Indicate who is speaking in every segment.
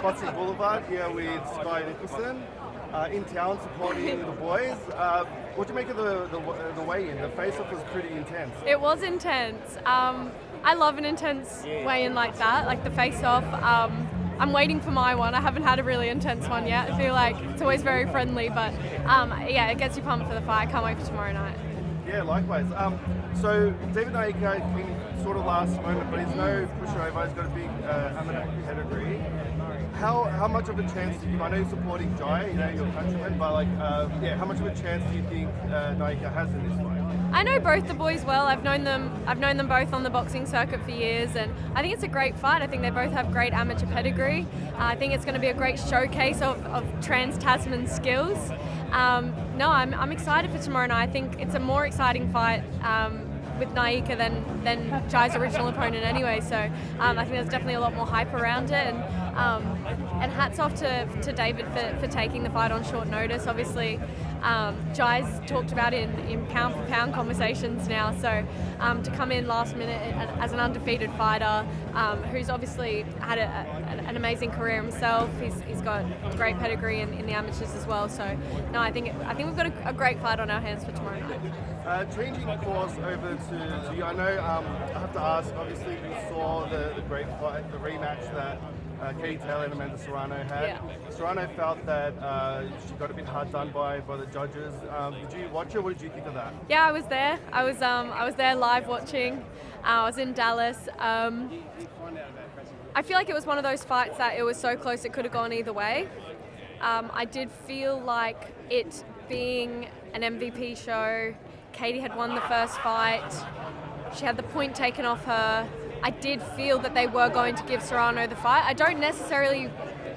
Speaker 1: Bossy Boulevard here with Skye Nicolson in town supporting the boys. What do you make of the weigh-in? The face-off was pretty intense.
Speaker 2: It was intense. I love an intense weigh-in like that, like the face-off. I'm waiting for my one. I haven't had a really intense one yet. I feel like it's always very friendly, but yeah, it gets you pumped for the fight. I can't wait for tomorrow night.
Speaker 1: Yeah, likewise. So David Naika came sort of last moment, but he's no pushover. He's got a big amateur pedigree. How much of a chance do you give? I know you're supporting Jai, your countryman, but how much of a chance do you think Naika has in this fight?
Speaker 2: I know both the boys well. I've known them both on the boxing circuit for years, and I think it's a great fight. I think they both have great amateur pedigree. I think it's going to be a great showcase of Trans-Tasman skills. No, I'm excited for tomorrow night. I think it's a more exciting fight with Naika than Jai's original opponent anyway. So I think there's definitely a lot more hype around it. And hats off to David for taking the fight on short notice. Obviously, Jai's talked about in pound for pound conversations now. So to come in last minute as an undefeated fighter who's obviously had an amazing career himself. He's got great pedigree in the amateurs as well. So no, I think we've got a great fight on our hands for tomorrow night.
Speaker 1: Changing course over to you. I know I have to ask. Obviously, we saw the great fight, the rematch that Katie Taylor and Amanda Serrano had.
Speaker 2: Yeah.
Speaker 1: Serrano felt that she got a bit hard done by the judges. Did you watch it? What did you think of that?
Speaker 2: Yeah, I was there. I was there live watching. I was in Dallas. I feel like it was one of those fights that it was so close it could have gone either way. I did feel like it being an MVP show. Katie had won the first fight. She had the point taken off her. I did feel that they were going to give Serrano the fight. I don't necessarily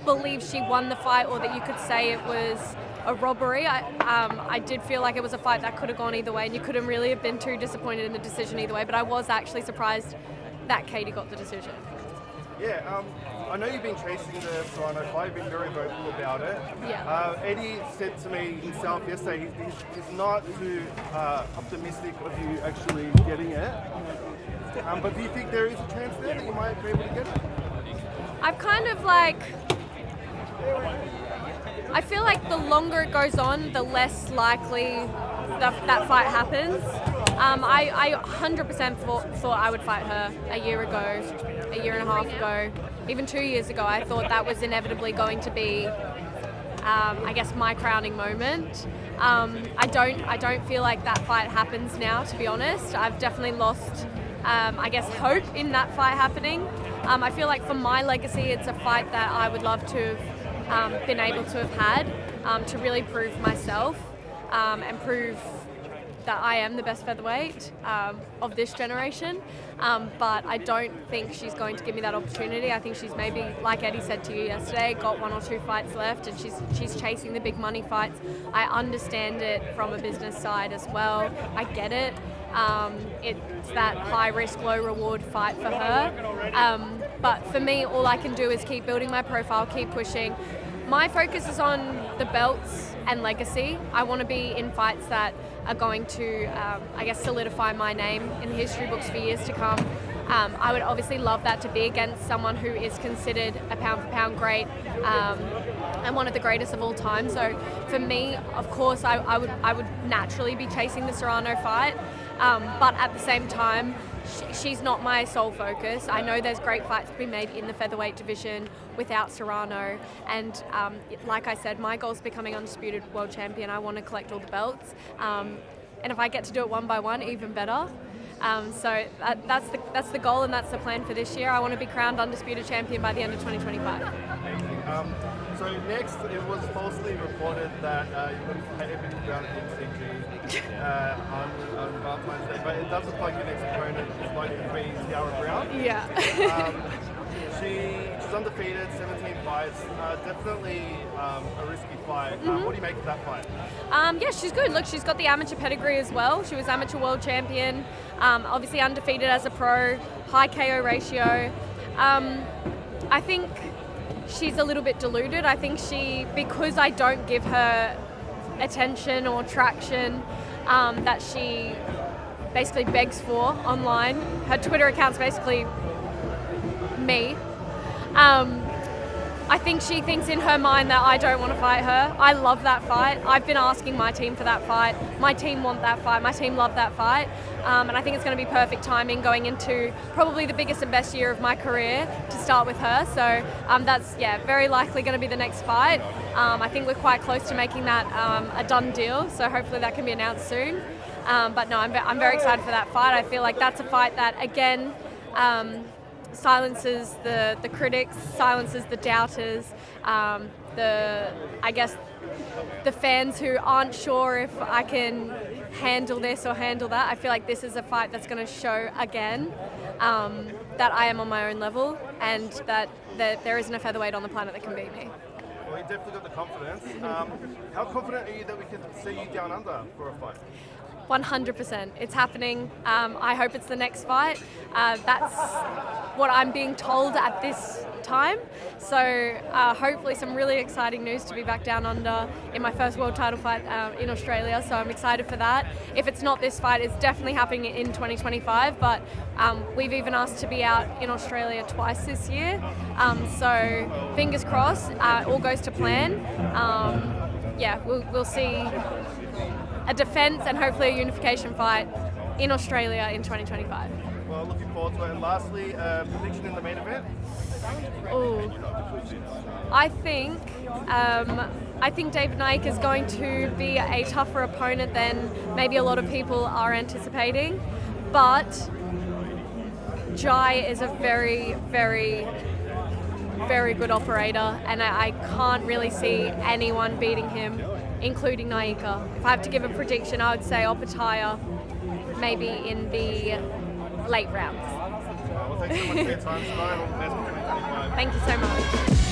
Speaker 2: believe she won the fight or that you could say it was a robbery. I did feel like it was a fight that could have gone either way, and you couldn't really have been too disappointed in the decision either way, but I was actually surprised that Katie got the decision.
Speaker 1: Yeah, I know you've been chasing the Serrano fight, you've been very vocal about it.
Speaker 2: Yeah.
Speaker 1: Eddie said to me himself yesterday he's not too optimistic of you actually getting it. But do you think there is a chance there that you might be able to get it?
Speaker 2: I've kind of I feel like the longer it goes on, the less likely that fight happens. I 100% thought I would fight her a year ago, a year and a half ago, even 2 years ago. I thought that was inevitably going to be, I guess, my crowning moment. I don't feel like that fight happens now, to be honest. I've definitely lost, I guess, hope in that fight happening. I feel like for my legacy, it's a fight that I would love to have been able to have had to really prove myself and prove that I am the best featherweight of this generation, but I don't think she's going to give me that opportunity. I think she's maybe, like Eddie said to you yesterday, got 1 or 2 fights left, and she's chasing the big money fights. I understand it from a business side as well. I get it. It's that high risk, low reward fight for her. But for me, all I can do is keep building my profile, keep pushing. My focus is on the belts and legacy. I want to be in fights that are going to, I guess, solidify my name in the history books for years to come. I would obviously love that to be against someone who is considered a pound-for-pound great and one of the greatest of all time. So for me, of course, I would naturally be chasing the Serrano fight, but at the same time, she's not my sole focus. I know there's great fights to be made in the featherweight division without Serrano, and like I said, my goal is becoming undisputed world champion. I want to collect all the belts, and if I get to do it one by one, even better. So that's the goal, and that's the plan for this year. I want to be crowned undisputed champion by the end of 2025.
Speaker 1: So next, it was falsely reported that you're going to fight Ebony Brown at MCG on Valentine's Day, but it does look like your next opponent is likely to be Tiara Brown.
Speaker 2: Yeah.
Speaker 1: She's undefeated, 17 fights. Definitely a risky fight. What do you make of that fight?
Speaker 2: Yeah, she's good. Look, she's got the amateur pedigree as well. She was amateur world champion, obviously undefeated as a pro, high KO ratio. I think she's a little bit deluded. I think because I don't give her attention or traction that she basically begs for online. Her Twitter account's basically me. I think she thinks in her mind that I don't want to fight her. I love that fight. I've been asking my team for that fight. My team want that fight. My team love that fight. And I think it's going to be perfect timing going into probably the biggest and best year of my career to start with her. So that's, very likely going to be the next fight. I think we're quite close to making that a done deal. So hopefully that can be announced soon. But no, I'm very excited for that fight. I feel like that's a fight that, again, silences the critics, silences the doubters, the fans who aren't sure if I can handle this or handle that. I feel like this is a fight that's going to show again that I am on my own level and that there isn't a featherweight on the planet that can beat me.
Speaker 1: Well, you definitely got the confidence. How confident are you that we can see you down under for a fight?
Speaker 2: 100%. It's happening. I hope it's the next fight. That's what I'm being told at this time. So hopefully some really exciting news to be back down under in my first world title fight in Australia. So I'm excited for that. If it's not this fight, it's definitely happening in 2025. But we've even asked to be out in Australia twice this year. So fingers crossed, all goes to plan. We'll see a defence and hopefully a unification fight in Australia in 2025.
Speaker 1: Well, looking forward to it. And lastly, prediction in the main event?
Speaker 2: I think David Naik is going to be a tougher opponent than maybe a lot of people are anticipating, but Jai is a very, very, very good operator, and I can't really see anyone beating him, including Naika. If I have to give a prediction, I would say Opataya, maybe in the late rounds.
Speaker 1: Well, thanks so much for your time tonight. All the best for 2025.
Speaker 2: Thank you so much.